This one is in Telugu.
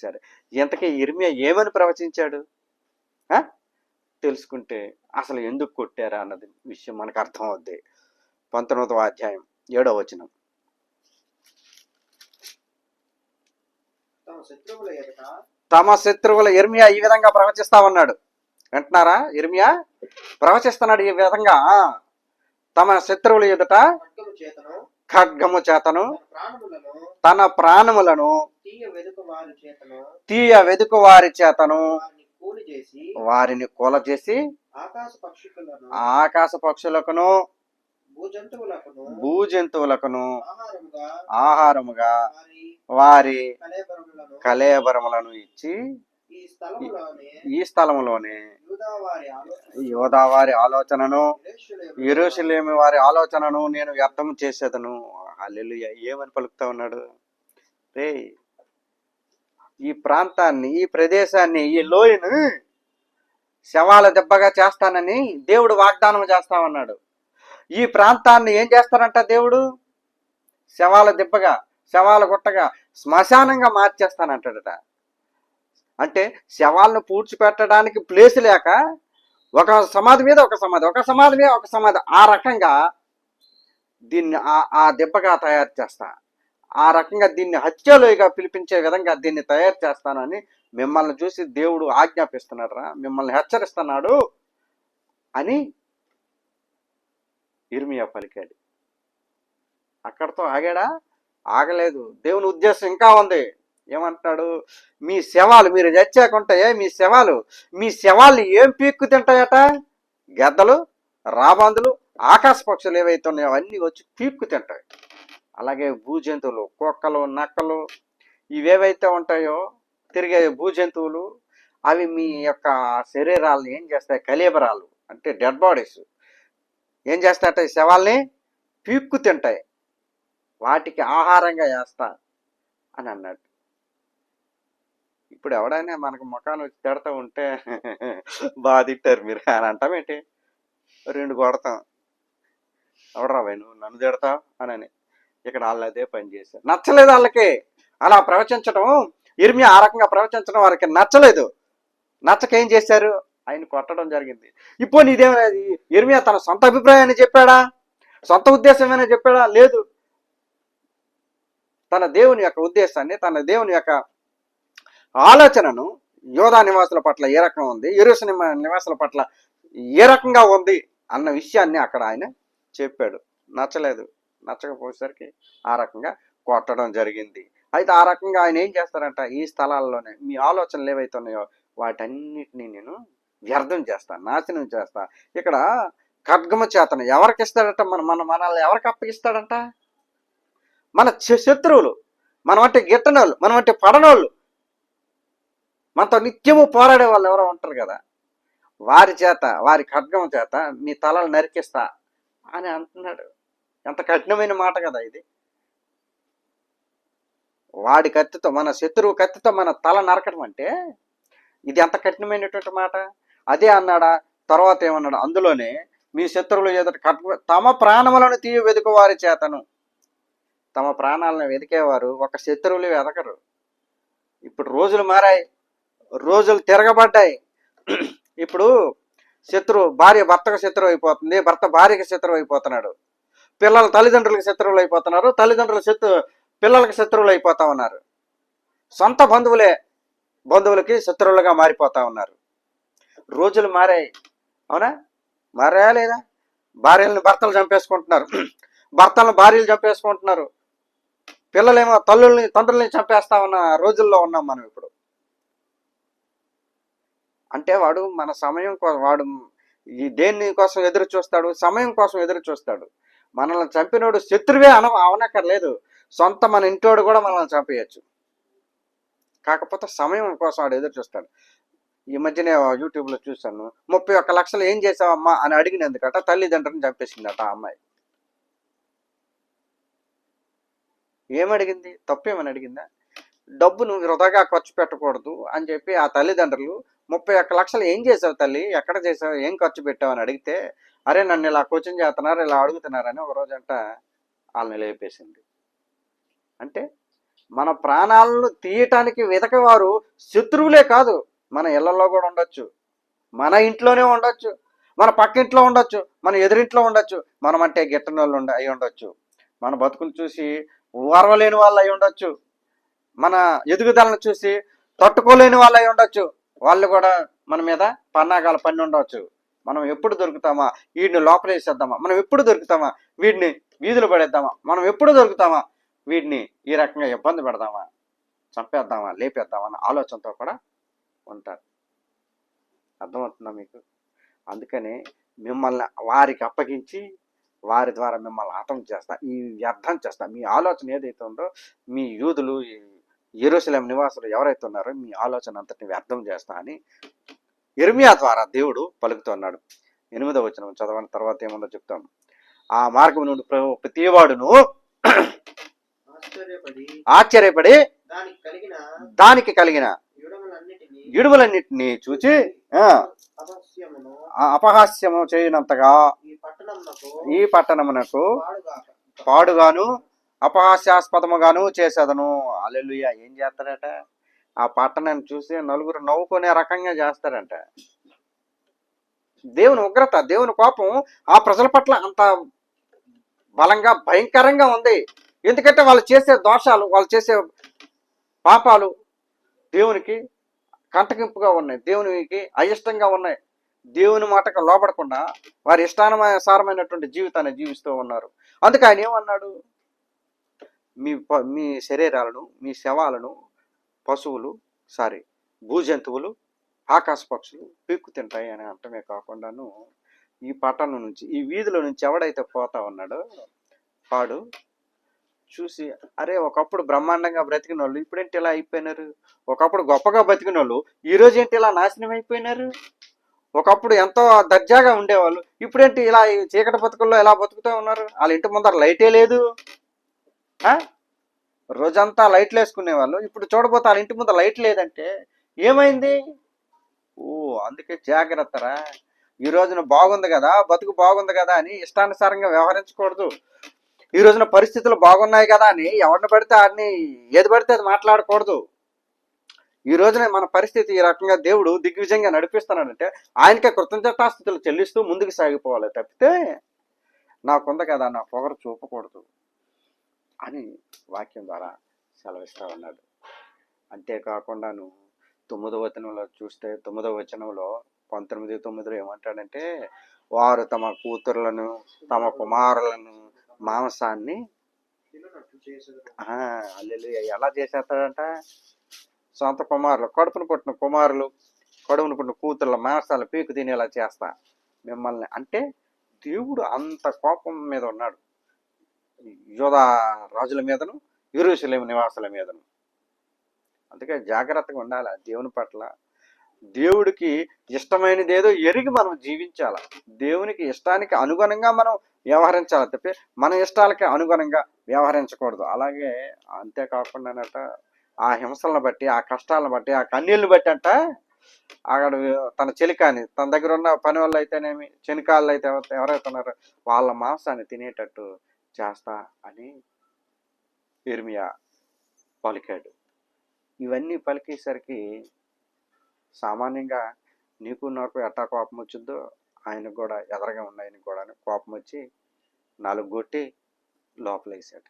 సరే, ఇంతకీ యిర్మీయా ఏమని ప్రవచించాడు? ఆ? తెలుసుకుంటే అసలు ఎందుకు కొట్టారా అన్నది విషయం మనకు అర్థం అవుద్ది. 19వ అధ్యాయం 7వ వచనం. తమ శత్రువుల యిర్మీయా ఈ విధంగా ప్రవచిస్తా ఉన్నాడు. వింటున్నారా? యిర్మీయా ప్రవచిస్తున్నాడు ఈ విధంగా. తమ శత్రువుల ఎదుట ఖడ్గము చేతను తన ప్రాణములను తీయ వెదుకు వారి చేతను వారిని కూల చేసి ఆకాశ పక్షులకును భూజంతువులకును ఆహారముగా వారి కళేబరములను ఇచ్చి ఈ స్థలములోనే యూదా వారి ఆలోచనను యెరూషలేము వారి ఆలోచనను నేను వ్యర్థం చేసేదను. హల్లెలూయా. ఏమని పలుకుతా ఉన్నాడు? రే, ఈ ప్రాంతాన్ని, ఈ ప్రదేశాన్ని, ఈ లోయను శవాల దెబ్బగా చేస్తానని దేవుడు వాగ్దానం చేస్తా ఉన్నాడు. ఈ ప్రాంతాన్ని ఏం చేస్తారంట దేవుడు? శవాల దెబ్బగా, శవాల గుట్టగా, శ్మశానంగా మార్చేస్తానంటాడట. అంటే శవాలను పూడ్చిపెట్టడానికి ప్లేస్ లేక ఒక సమాధి మీద ఒక సమాధి, ఒక సమాధి మీద ఒక సమాధి, ఆ రకంగా దీన్ని ఆ దెబ్బగా తయారు చేస్తా, ఆ రకంగా దీన్ని హత్యలోయగా పిలిపించే విధంగా దీన్ని తయారు చేస్తానని మిమ్మల్ని చూసి దేవుడు ఆజ్ఞాపిస్తున్నాడు రా, మిమ్మల్ని హెచ్చరిస్తున్నాడు అని యిర్మీయా పలికాడు. అక్కడతో ఆగాడా? ఆగలేదు. దేవుని ఉద్దేశం ఇంకా ఉంది. ఏమంటున్నాడు? మీ శవాలు, మీరు చచ్చాకుంటాయే మీ శవాల్ని ఏం పీక్కు తింటాయట? గెద్దలు, రాబందులు, ఆకాశ పక్షులు ఏవైతే ఉన్నాయో అవన్నీ వచ్చి పీక్కు తింటాయి. అలాగే భూజంతువులు, కుక్కలు, నక్కలు, ఇవేవైతే ఉంటాయో తిరిగే భూజంతువులు, అవి మీ యొక్క శరీరాలను ఏం చేస్తాయి? కళేబరాలు అంటే డెడ్ బాడీస్ ఏం చేస్తాయట? ఈ శవాల్ని పీక్కు తింటాయి, వాటికి ఆహారంగా వేస్తా అని అన్నాడు. ఇప్పుడు ఎవడైనా మనకు ముఖాన్ని వచ్చి తిడతా ఉంటే బాగా తిట్టారు మీరు అని అంటామేంటి? 2 కొడతాం. ఎవడరా నువ్వు నన్ను తిడతావు అని. ఇక్కడ వాళ్ళు అదే పని చేశారు. నచ్చలేదు వాళ్ళకి అలా ప్రవచించడం. యిర్మీయా ఆ రకంగా ప్రవచించడం వారికి నచ్చలేదు. నచ్చక ఏం చేశారు? ఆయన కొట్టడం జరిగింది. ఇప్పుడు నీదేమైనా యిర్మీయా తన సొంత అభిప్రాయాన్ని చెప్పాడా? సొంత ఉద్దేశమేనా చెప్పాడా? లేదు. తన దేవుని యొక్క ఉద్దేశాన్ని, తన దేవుని యొక్క ఆలోచనను యూదా నివాసుల పట్ల ఏ రకంగా ఉంది, యెరూషలేము నివాసుల పట్ల ఏ రకంగా ఉంది అన్న విషయాన్ని అక్కడ ఆయన చెప్పాడు. నచ్చలేదు. నచ్చకపోయేసరికి ఆ రకంగా కొట్టడం జరిగింది. అయితే ఆ రకంగా ఆయన ఏం చేస్తారంట? ఈ స్థలాల్లోనే మీ ఆలోచనలు ఏవైతే ఉన్నాయో వాటన్నిటినీ నేను వ్యర్థం చేస్తా, నాశనం చేస్తా. ఇక్కడ ఖడ్గము చేతను ఎవరికి ఇస్తాడట? మనల్ని ఎవరికి అప్పగిస్తాడంట? మన శత్రువులు, మనమంటే గిట్టనోళ్ళు, మనమంటే పడనోళ్ళు, మనతో నిత్యము పోరాడే వాళ్ళు ఎవరో ఉంటారు కదా, వారి చేత, వారి ఖడ్గం చేత మీ తలలు నరికిస్తా అని అంటున్నాడు. ఎంత కఠినమైన మాట కదా ఇది. వాడి కత్తితో, మన శత్రువు కత్తితో మన తల నరకడం అంటే ఇది ఎంత కఠినమైనటువంటి మాట. అదే అన్నాడా? తర్వాత ఏమన్నాడు? అందులోనే మీ శత్రువులు ఎదుట తమ ప్రాణములను తీయ వెతుకు వారి చేతను. తమ ప్రాణాలను వెతికేవారు ఒక శత్రువులు వెతకరు. ఇప్పుడు రోజులు మారాయి, రోజులు తిరగబడ్డాయి. ఇప్పుడు భార్య భర్తకు శత్రువు అయిపోతుంది, భర్త భార్యకి శత్రువు అయిపోతున్నాడు, పిల్లలు తల్లిదండ్రులకు శత్రువులు అయిపోతున్నారు, తల్లిదండ్రులు పిల్లలకి శత్రువులు అయిపోతా ఉన్నారు, సొంత బంధువులకి శత్రువులుగా మారిపోతా ఉన్నారు. రోజులు మారాయి. అవునా? మారాయా లేదా? భార్యలను భర్తలు చంపేసుకుంటున్నారు, భర్తలను భార్యలు చంపేసుకుంటున్నారు, పిల్లలేమో తండ్రుల్ని చంపేస్తా ఉన్న రోజుల్లో ఉన్నాం మనం ఇప్పుడు. అంటే వాడు మన సమయం కోసం, వాడు ఈ దేని కోసం ఎదురు చూస్తాడు? సమయం కోసం ఎదురు చూస్తాడు. మనల్ని చంపినోడు శత్రువే అవనక్కర్లేదు, సొంత మన ఇంటోడు కూడా మనల్ని చంపేయచ్చు. కాకపోతే సమయం కోసం వాడు ఎదురు చూస్తాడు. ఈ మధ్యనే యూట్యూబ్లో చూశాను, 31 లక్షలు ఏం చేసావమ్మా అని అడిగినందుకట తల్లిదండ్రులను చంపేసిందట ఆ అమ్మాయి. ఏమడిగింది? తప్పేమని అడిగిందా? డబ్బు నువ్వు వృధాగా ఖర్చు పెట్టకూడదు అని చెప్పి ఆ తల్లిదండ్రులు 31 లక్షలు ఏం చేసావు తల్లి, ఎక్కడ చేసావు, ఏం ఖర్చు పెట్టావు అని అడిగితే, అరే నన్ను ఇలా కోచింగ్ చేస్తున్నారు, ఇలా అడుగుతున్నారని ఒక రోజంట వాళ్ళని లేపేసింది. అంటే మన ప్రాణాలను తీయటానికి వెతకవారు శత్రువులే కాదు, మన ఇళ్లలో కూడా ఉండొచ్చు, మన ఇంట్లోనే ఉండొచ్చు, మన పక్కింట్లో ఉండొచ్చు, మన ఎదురింట్లో ఉండొచ్చు. మనం అంటే గిట్టని వాళ్ళు అయి ఉండొచ్చు, మన బతుకులు చూసి ఓర్వలేని వాళ్ళు అయి ఉండొచ్చు, మన ఎదుగుదలను చూసి తట్టుకోలేని వాళ్ళు అయి ఉండొచ్చు. వాళ్ళు కూడా మన మీద పన్నాగాలు పన్ని ఉండవచ్చు. మనం ఎప్పుడు దొరుకుతామా, వీడిని లోపలేసేద్దామా, మనం ఎప్పుడు దొరుకుతామా, వీడిని వీధులు పడేద్దామా, మనం ఎప్పుడు దొరుకుతామా, వీడిని ఈ రకంగా ఇబ్బంది పెడదామా, చంపేద్దామా, లేపేద్దామా అన్న ఆలోచనతో కూడా ఉంటారు. అర్థమవుతుందా మీకు? అందుకని మిమ్మల్ని వారికి అప్పగించి వారి ద్వారా మిమ్మల్ని హతం చేస్తా, ఈ వ్యర్థం చేస్తా. మీ ఆలోచన ఏదైతే ఉందో, మీ యూదులు యెరూషలేం నివాసులు ఎవరైతే ఉన్నారో మీ ఆలోచన అంతటిని వ్యర్థం చేస్తా అని యిర్మీయా ద్వారా దేవుడు పలుకుతున్నాడు. 8వ వచనం చదవని తర్వాత ఏముందో చెప్తాం. ఆ మార్గం నుండి ప్రతివాడును ఆశ్చర్యపడి దానికి కలిగిన ఇడుములన్నిటినీ చూచి అపహాస్యము చేయనంతగా ఈ పట్టణమునకు పాడుగాను అపహాస్యాస్పదముగాను చేసేదను. హల్లెలూయా. ఏం చేస్తారట? ఆ పట్టణాన్ని చూసి నలుగురు నవ్వుకునే రకంగా చేస్తారంట. దేవుని ఉగ్రత, దేవుని కోపం ఆ ప్రజల పట్ల అంత బలంగా భయంకరంగా ఉంది. ఎందుకంటే వాళ్ళు చేసే దోషాలు, వాళ్ళు చేసే పాపాలు దేవునికి కంటకింపుగా ఉన్నాయి, దేవునికి అయిష్టంగా ఉన్నాయి. దేవుని మాటకు లోపడకుండా వారి ఇష్టానుసారమైనటువంటి జీవితాన్ని జీవిస్తూ ఉన్నారు. అందుకే ఆయన ఏమన్నాడు? మీ శరీరాలను, మీ శవాలను పశువులు భూజంతువులు, ఆకాశ పక్షులు పీక్కు తింటాయి అని అంటమే కాకుండాను, ఈ పట్టణం నుంచి, ఈ వీధిలో నుంచి ఎవడైతే పోతా ఉన్నాడో వాడు చూసి, అరే ఒకప్పుడు బ్రహ్మాండంగా బ్రతికిన వాళ్ళు ఇప్పుడేంటి ఇలా అయిపోయినారు, ఒకప్పుడు గొప్పగా బతికిన వాళ్ళు ఈరోజు ఏంటి ఇలా నాశనం అయిపోయినారు, ఒకప్పుడు ఎంతో దర్జాగా ఉండేవాళ్ళు ఇప్పుడేంటి ఇలా చీకటి బతుకుల్లో ఎలా బతుకుతూ ఉన్నారు, వాళ్ళ ఇంటి ముందర లైటే లేదు, రోజంతా లైట్లు వేసుకునే వాళ్ళు ఇప్పుడు చూడబోతే వాళ్ళ ఇంటి ముందర లైట్ లేదంటే ఏమైంది? అందుకే జాగ్రత్తరా. ఈ రోజున బాగుంది కదా, బతుకు బాగుంది కదా అని ఇష్టానుసారంగా వ్యవహరించకూడదు. ఈ రోజున పరిస్థితులు బాగున్నాయి కదా అని ఎవరిని పడితే వాడిని ఏది పడితే అది మాట్లాడకూడదు. ఈ రోజున మన పరిస్థితి ఈ రకంగా దేవుడు దిగ్విజయంగా నడిపిస్తున్నాడంటే ఆయనకే కృతజ్ఞతాస్థుతులు చెల్లిస్తూ ముందుకు సాగిపోవాలి తప్పితే నాకుంది కదా నా పొగరు చూపకూడదు అని వాక్యం ద్వారా సెలవిస్తా ఉన్నాడు. అంతేకాకుండాను 9వ వచనంలో చూస్తే, 9వ వచనంలో 19:9 ఏమంటాడంటే, వారు తమ కూతుర్లను తమ కుమారులను మాంసాన్ని ఎలా చేసేస్తాడంట? సొంత కుమారులు, కడుపును పుట్టిన కుమారులు, కడుపును పుట్టిన కూతుర్ల మాంసాలు పీకు తినేలా చేస్తా మిమ్మల్ని. అంటే దేవుడు అంత కోపం మీద ఉన్నాడు యూదా రాజుల మీదను, యెరూషలేము నివాసుల మీదను. అందుకే జాగ్రత్తగా ఉండాలి దేవుని పట్ల. దేవుడికి ఇష్టమైనది ఏదో ఎరిగి మనం జీవించాల. దేవునికి ఇష్టానికి అనుగుణంగా మనం వ్యవహరించాలి తప్పి మన ఇష్టాలకి అనుగుణంగా వ్యవహరించకూడదు. అలాగే అంతేకాకుండానట ఆ హింసలను బట్టి, ఆ కష్టాలను బట్టి, ఆ కన్నీళ్ళని బట్టి అంట అక్కడ తన చెలికాని, తన దగ్గర ఉన్న పని వాళ్ళు అయితేనేమి, చెనికాళ్ళు అయితే ఎవరైతే ఉన్నారో వాళ్ళ మాంసాన్ని తినేటట్టు చేస్తా అని యిర్మీయా పలికాడు. ఇవన్నీ పలికేసరికి సామాన్యంగా నీకు నాకు ఎట్టా కోపం వచ్చిందో ఆయనకు కూడా ఎదరగా ఉన్నాయని కూడా కోపం వచ్చి 4 కొట్టి లోపలేసాడు.